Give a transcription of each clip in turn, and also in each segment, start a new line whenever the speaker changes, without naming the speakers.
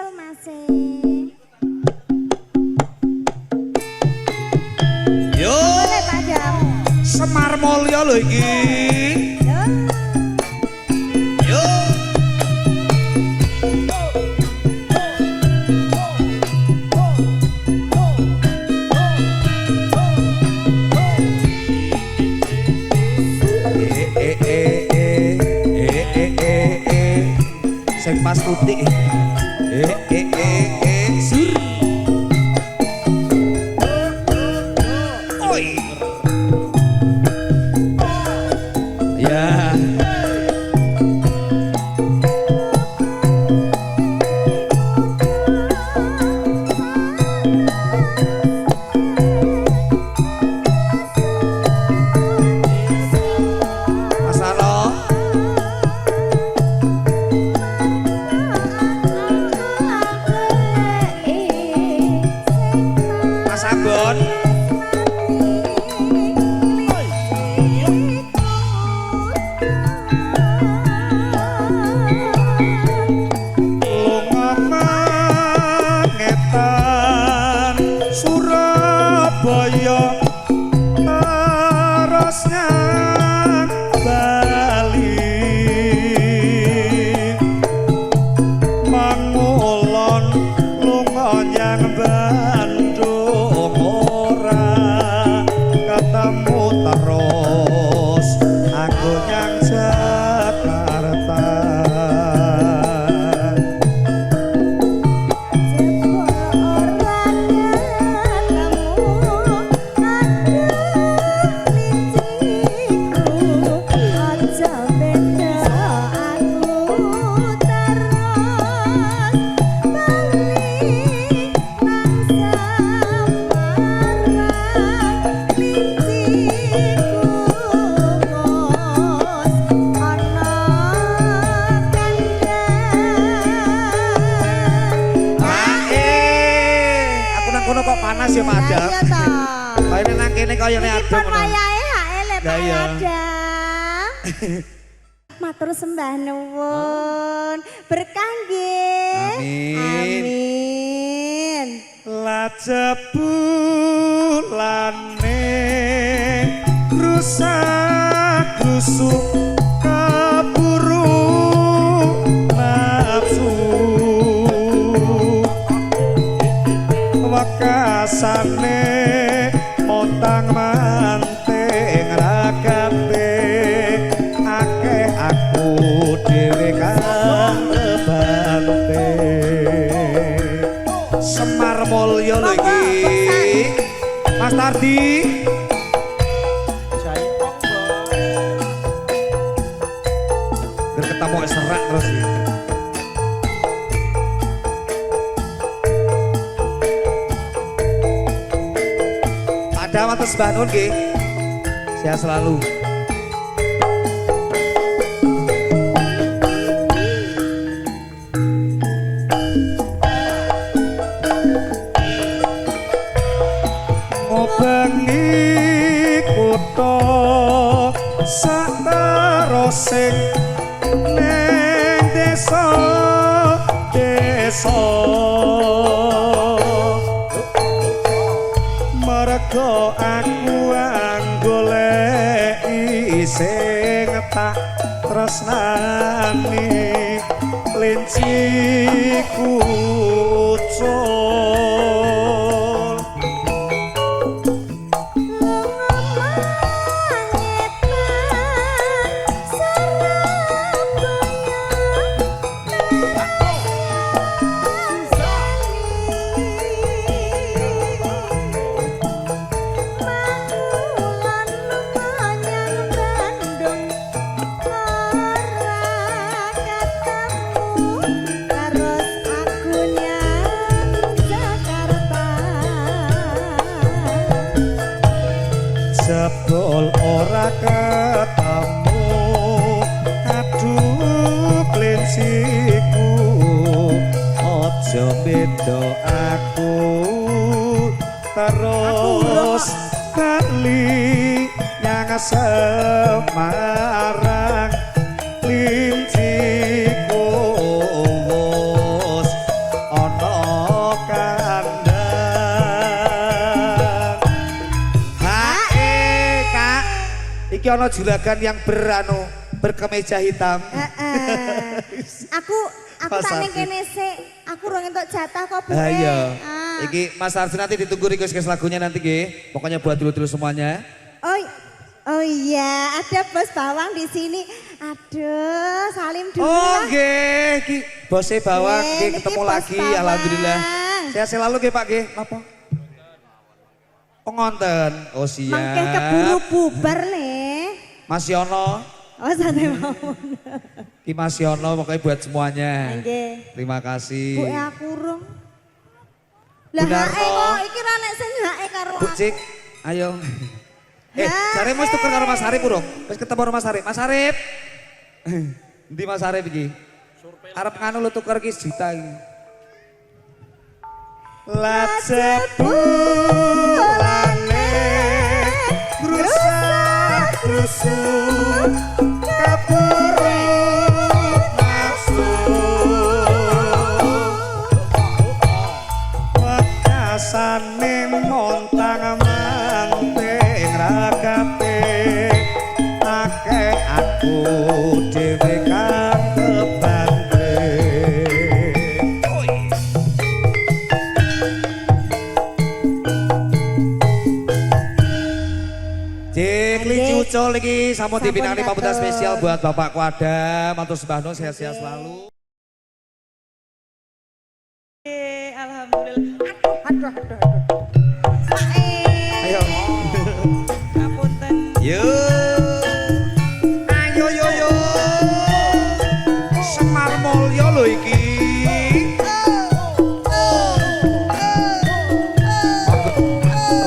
Cicil Masih.
Yo.
Boleh Pak Jam.
Semar Mulya lho iki. Yo. Sing pas putih. Sur. Oi. Ya. Mas Aro. Mas Agon. Lunga mangetan Surabaya terus nyang Bali mangulon lunga nyang Bandung ora ketemu terus aku nyang Jakarta. Kono kok panas ya Pak Adam.
Iya toh.
Kayane nang kene kaya nek adem ngono.
Wayahe hae Pak
Iya.
Adam. Matur sembah nuwun. Berkah nggih.
Amin.
Amin.
Lajebulane rusak rusuk kaburu nafsu wakasane montang manting rakate akeh aku dhewe kang kebante Semar Mulya lho iki Mas Tardi biar ketemu serak terus iki. Ada atas bangun nggih. Sehat selalu. Ngobengi kutha saterosing ning desa mergo aku anggoleki sing tak tresnani linciku ucul jebol ora ketemu aduh klinciku aja beda aku terus kali yang Semarang klinciku ana juragan yang berkemeja hitam.
Aku
Mas
tak ning
Ardi.
kene sik. Aku urung entuk jatah kok, Bu.
Iya. Iki Mas Ardi nanti ditunggu request lagunya nanti nggih. Pokoknya buat dulu-dulu semuanya.
Oh iya, ada bos bawang di sini. Aduh, salim dulu
Oh
lah.
nggih, iki bose bawang
Nggih,
nggih
niki
ketemu
bos
lagi
bawang.
alhamdulillah. Sehat selalu nggih Pak nggih. Napa? Oh ngonten. Oh siap.
Mangke keburu bubar le.
Mas Yono,
Oh sate mawon.
Ki Mas Yono pokoknya buat semuanya.
Nggih.
Terima kasih.
Bu aku urung. Lah
Bunarno.
hae kok iki ra nek sing hae karo
Bu
aku.
Cik, ayo. Jare mesti tuker karo Mas Arif urung? Wis ketemu karo Mas Arif. Mas Arif. Endi Mas Arif iki? Arep nganu lu tuker ki juta iki. Lacepulane rusak rusuk kapuru nafsu wakasane montang manting ragate akeh aku dhewe kang kebangke. Cekli cucul iki sampun dipinani pambutan spesial buat Bapak Kuada, matur sembah nuwun sehat-sehat selalu.
Alhamdulillah.
Ayo.
Ngapunten.
Yo. Ayo yo yo. Semar Mulya lho iki.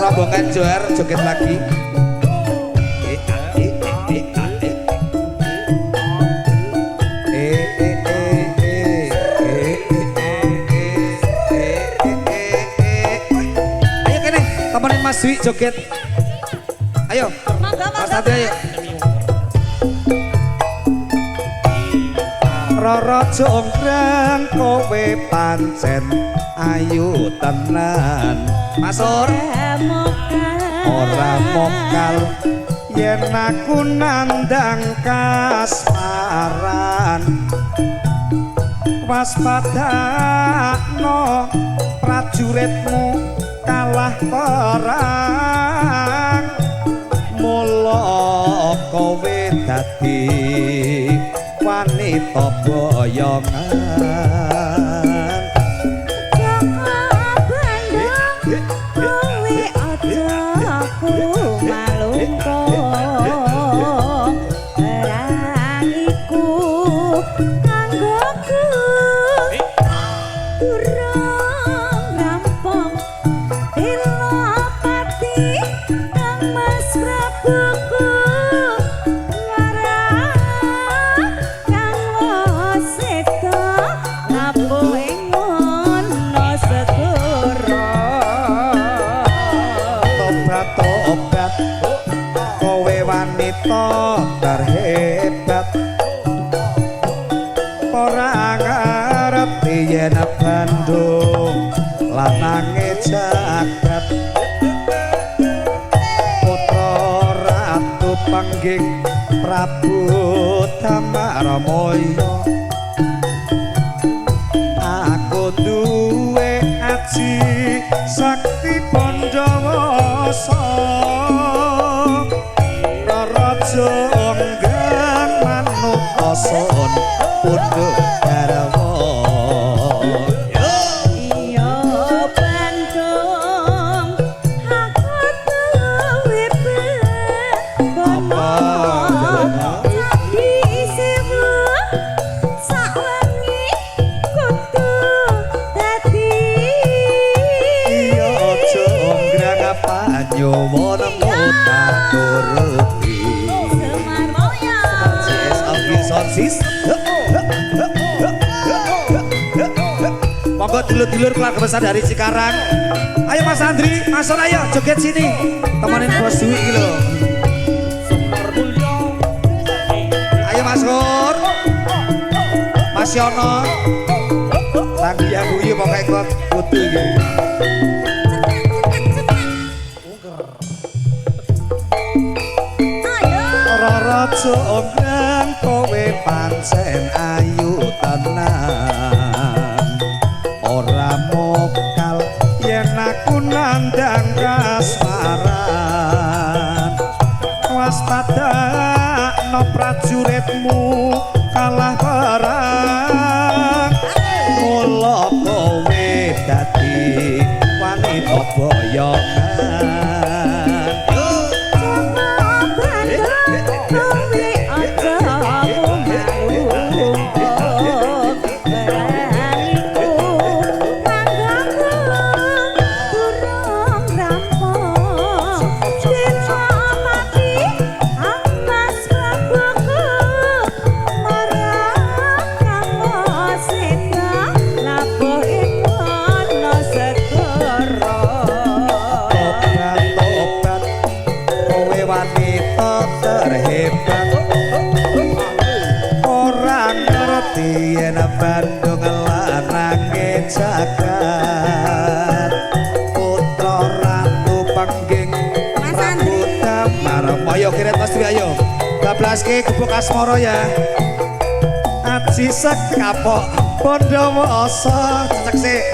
Rombongan Johar joget lagi. Ayo kene, temenin Mas Dwi joget. Ayo, Mas Adi ayo. Roro jonggrang kowe pancen ayu tenan. Masur ora mokal yen aku nandang kasmaran. Waspadakno prajuritmu kalah perang. Mula kowe dadi wanita boyongan. Tobat kowe wanita terhebat. Ora ngerti yen Bandung lanange jagat. Putra ratu panggih Prabu Damarmaya. Aku duwe aji sakti Pandawasa. Raja enggang manut ason pundhuk garwa.
Iya Bandung aku duwe
Apa jalana?
disewu sawengi kudu dadi
Iya aja enggang panyowono tak turuti.
Semar Mulya.
Sis Alvin Sonsis. Monggo dulur-dulur keluarga besar dari Cikarang. Ayo Mas Andri, masuk ayo joget sini. Temenin Bos Dwi iki lho. Ayo Mas Nur. Mas Yono. Lagi yang guyu pokoknya kuat kudu iki. pancen ayu tenan ora mokal yen aku nandang kasmaran waspada no prajuritmu kalah perang mula kowe dadi wanita boyongan Bandung lanange jagat putra ratu pengging Prabu Damar ayo kiret Mas Dwi ayo bablaske gebuk asmara ya aji sekapok Pandawasa cekse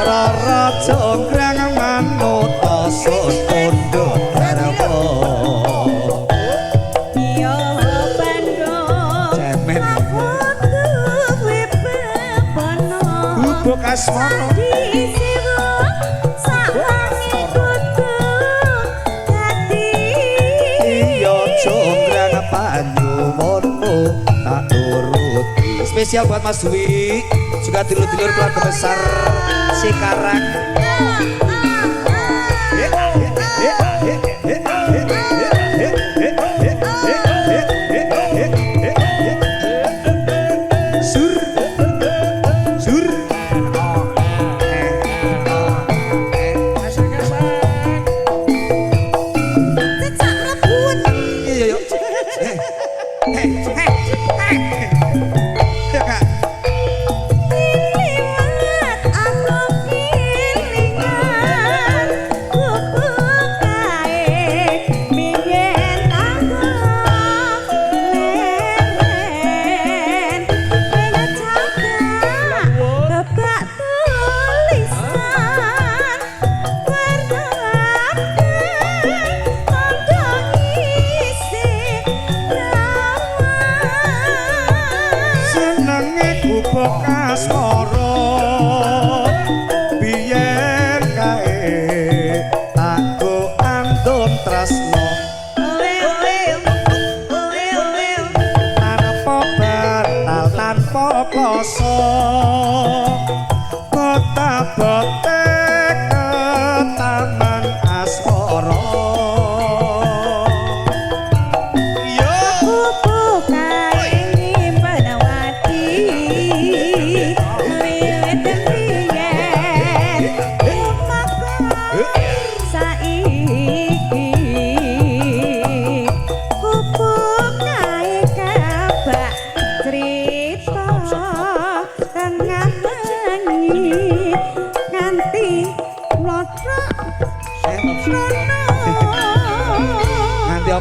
Rara jonggrang manut sun tunduk darmo asmara iya jonggrang panyuwunmu tak turuti spesial buat Mas Dwi juga dulur-dulur keluarga besar Cikarang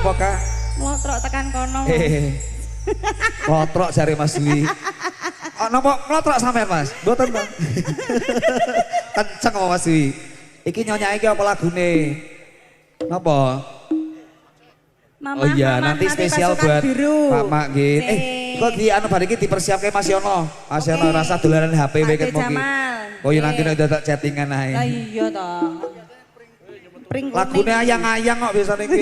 apakah
ngotrok tekan kono
ngotrok jari Mas Dwi napa ngotrok sampean Mas mboten Bang kenceng Mas Dwi iki nyonya iki apa lagune napa
Mama,
oh iya
Mama,
nanti spesial buat Mama nggih kok di anu bar iki dipersiapke Mas Yono Mas Yono rasa dolanan HP weket mungkin oh iya nanti nek dadak chattingan ae
lah iya toh
lagune ayang-ayang kok biasane iki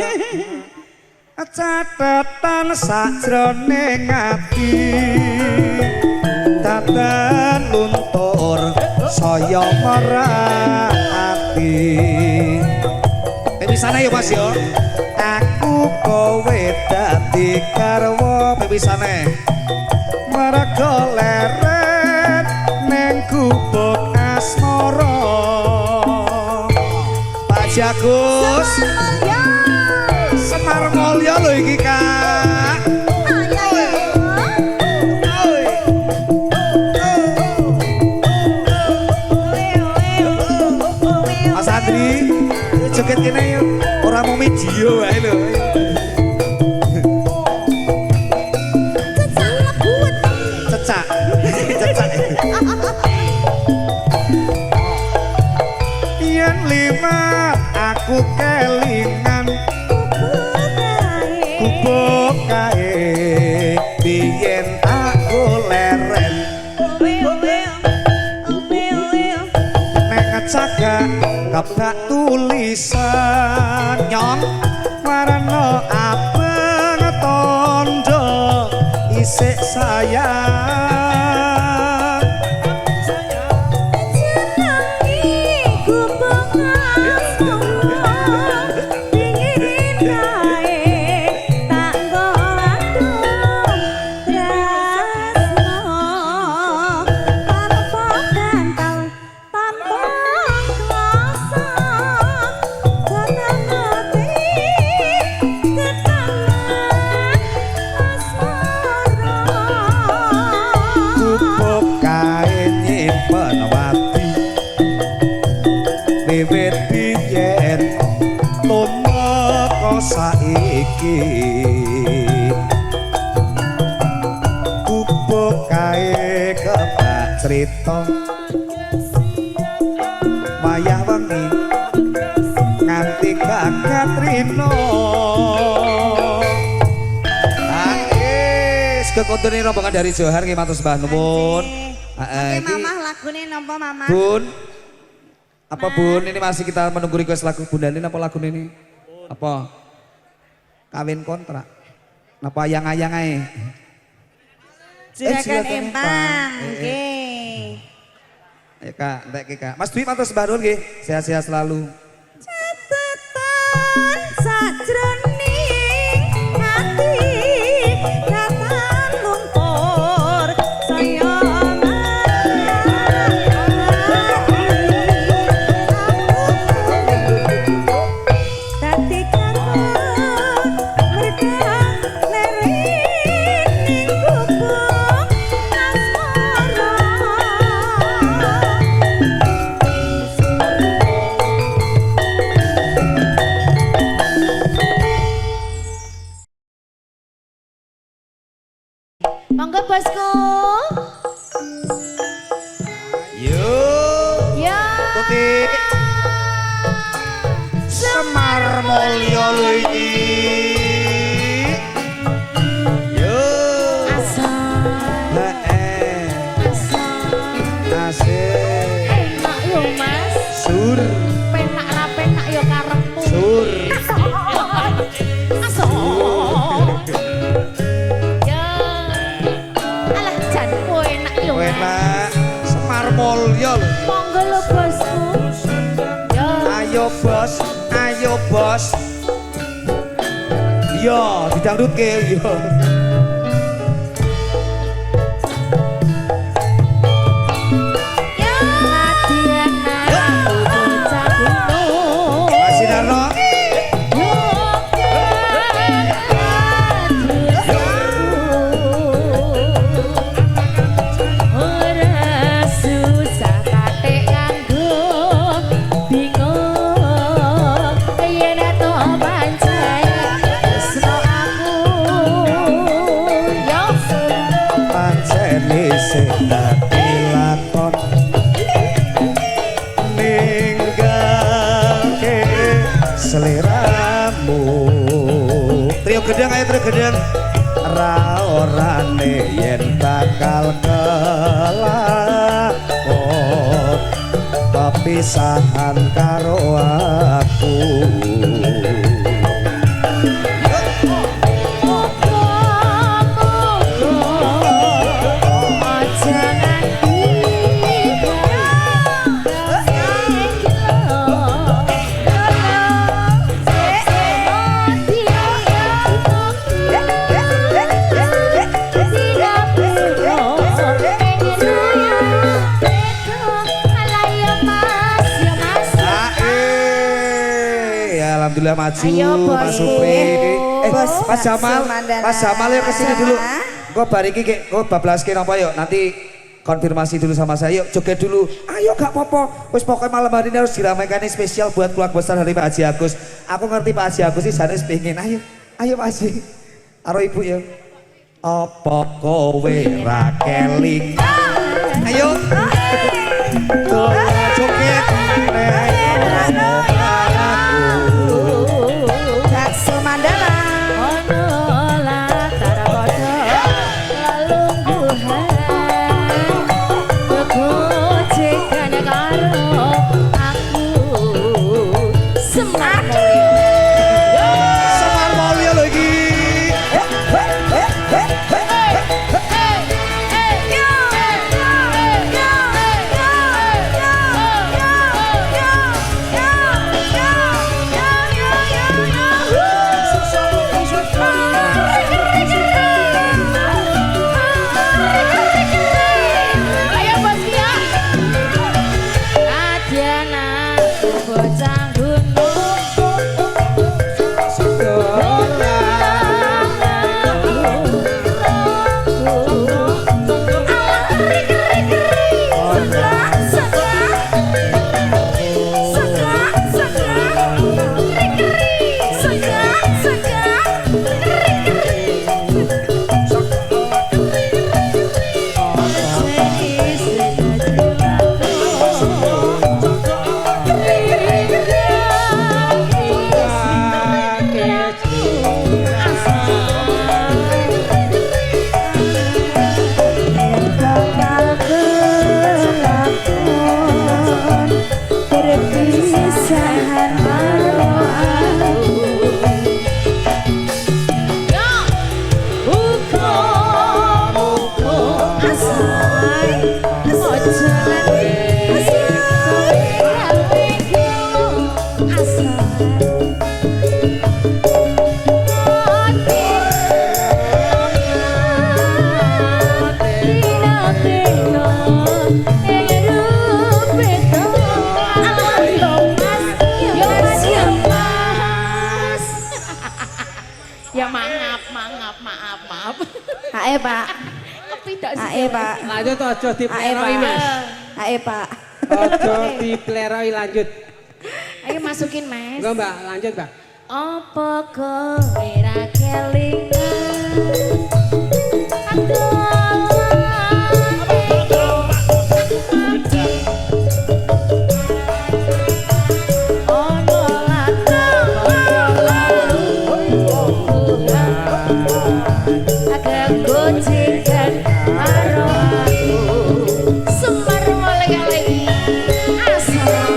catatan sajroning ati dadan luntur saya merati pemisane yo Mas yo aku kowe dadi garwa pemisane merga leret ning gubuk asmara Pak Jagus Semar Mulya lho iki Kak. Mas Andri, joget kene yuk. Ora mau medio wae lho. cecak. Cecak. Yen lima aku kelingan kubuk kae biyen aku leren nek ngecagak kabak tulisan nyong warna abang tondo isik sayang wiwit biyen tumeka saiki kubuk kae kebak crita wayah wengi nganti gagat rino kekondone rombongan dari Johar nggih matur sembah nuwun.
Oke mamah lagune napa mamah?
Bun. Apa Bun? Ini masih kita menunggu request lagu Bunda ini apa lagu ini? Apa? Kawin kontrak. Napa ayang-ayang ae?
Juragan empang. Nggih.
Ayo Kak, entek iki Kak. Mas Dwi matur sembah nuwun nggih. Sehat-sehat selalu.
Catatan sajroning hati ratan lumpur saya dadi kangen merga lereng kubuk asmara
Monggo bosku.
Yuk.
Ya.
Tuti. Semar Mulya lho iki. Yuk.
Asal.
Asik.
Enak yo Mas.
Sur.
Penak ra penak yo karepmu.
Sur.
Asal. Ya. Alah janku enak yo.
Enak. Semar Mulya lho.
Monggo lho bosku. Ya.
Ayo bos, ayo bos. Yo, didangdutke yo.
Ya. Madiana bocah gunung.
Masih Narno.
Ora susah katik nganggo bingung yen to pancen tresno aku yo
Pancen isih dadi lakon ninggalke seliramu. Trio gedang ayo trio gedang. Ra orane yen bakal kelakon pepisahan karo aku. Alhamdulillah maju Mas Supri.
Bos,
Mas Jamal,
Sumandana.
Mas Jamal yuk kesini dulu. Kok bariki kok bablaske napa yuk? Nanti konfirmasi dulu sama saya. Yuk joget dulu. Ayo gak apa-apa. Wis pokoknya malam hari ini harus diramaikan spesial buat keluarga besar dari Pak Haji Agus. Aku ngerti Pak Haji Agus sih sanes pengen. Ayo, ayo Pak Haji. Karo ibu ya. Apa kowe ra keling? Ayo. Joget
Bakso Mandala.
Ono latar padha lelungguhan kegojegan karo aku Semar Mulya.
Semar Mulya lho iki.
Ayo Bos Kia. Adiana bocah perpisahan karo aku. Hukum asai ojo ya maaf.
Ae Pak.
Kepidak sih.
Ae Pak.
Lanjut aja
Ae
dipleroi
Pak.
Mas.
Ae Pak.
Aja dipleroi lanjut.
Ayo masukin Mas.
Enggak Mbak, lanjut Mbak.
Apa kowe ra kelingan? Ono latar agak gojegan karo aku Semar Mulya lagi asai.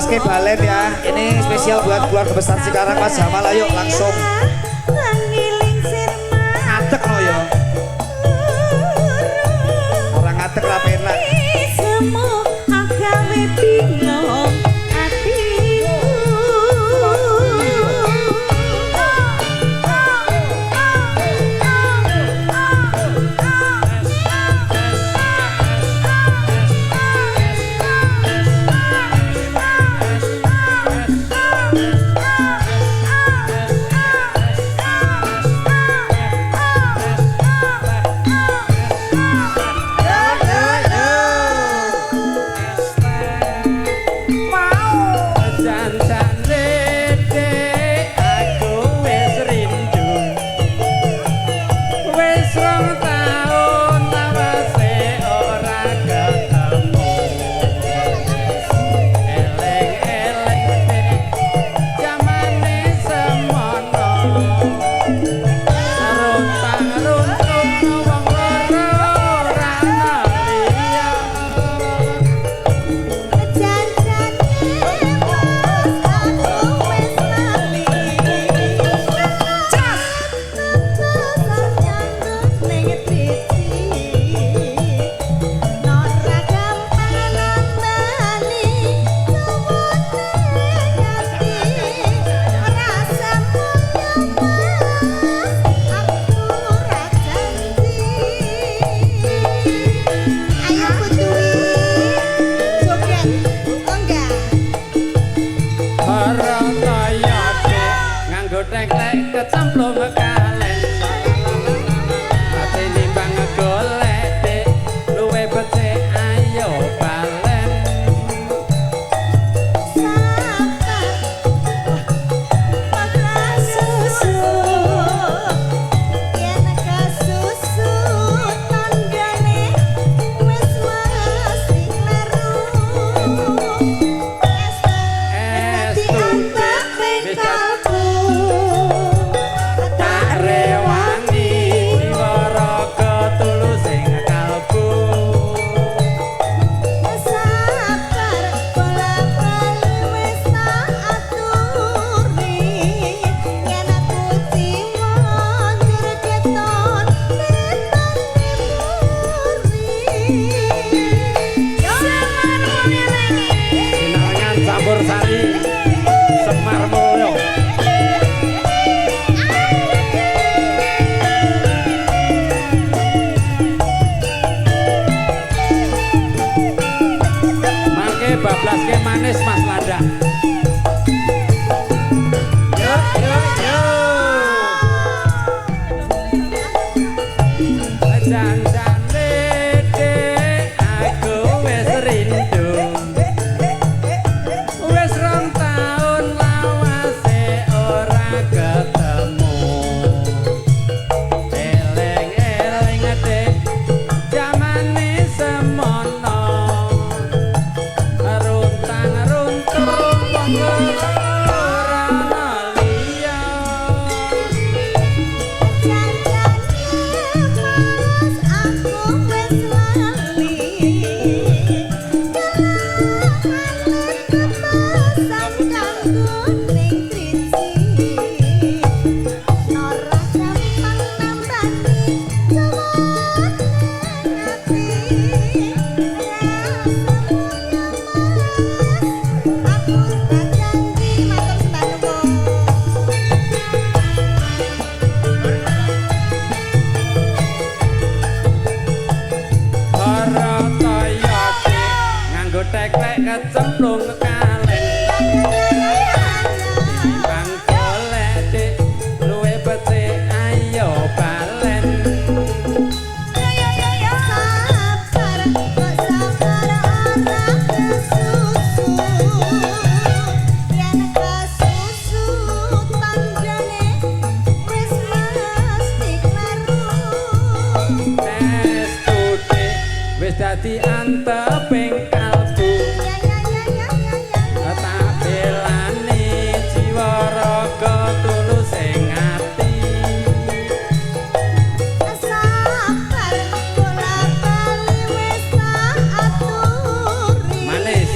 14 balen ya. Ini spesial buat keluarga besar Cikarang Mas Jamal, ayo langsung.
cemplung kalen ate nimbang golek dik luwe becik ayo balen tak rewangi jiwa ketulus sing kalbu Sinarngan campur sari Semar Mulyo mangke bablaske manis Mas Lada yo yo yo jan-jan lede aku wis rindu wis rong taun lawase ora ketemu eling-eling ade jamane semono runtang-runtung wong ora liya Barataya nganggo teklek kecemplung kalen bang golek dik luwe becik ayo balen Estuti wis dadi anteping kalbu tak belani jiwa raga tulus sing ati manis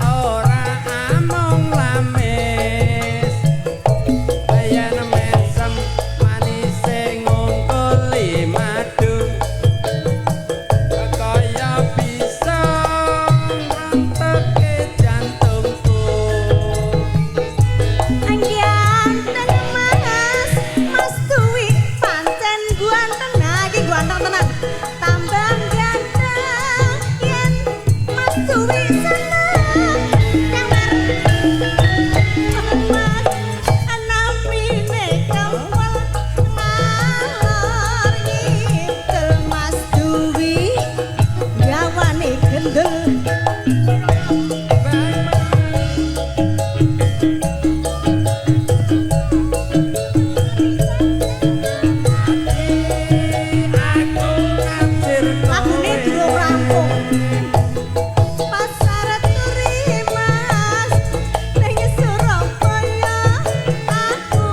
ora among lamis yen mesem manise ngungkuli madu kaya bisa nganteke jantungku
Ganteng Mas Duwi pancen ganteng lagi ganteng tenan. Tambah ganteng yen Mas Duwi seneng. Kamar Mas anapine kawal ngalor ngidul Mas Duwi gawane gendel.
aku ngancir
Lagune durung rampung. Pasar turi Mas ning Surabaya aku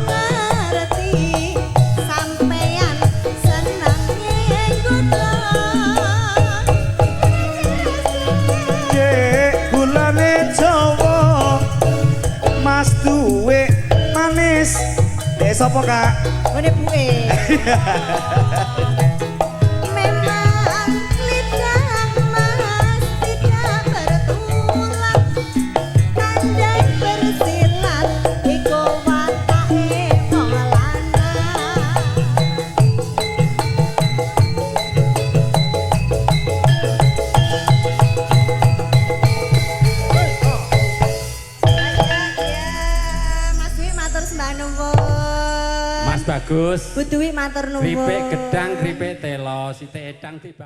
ngerti sampeyan seneng nggodha.
Dek gulane Jawa Mas duwe manis. Sapa Kak?
Ngene buke. Memang lidah Mas tidak bertulang, pandai bersilat iku watake wong lanang. Mas Dwi matur sembah nuwun.
Mas bagus
Bu Dwi matur nuwun.
kripik gedang kripik telo sithik edang dibagi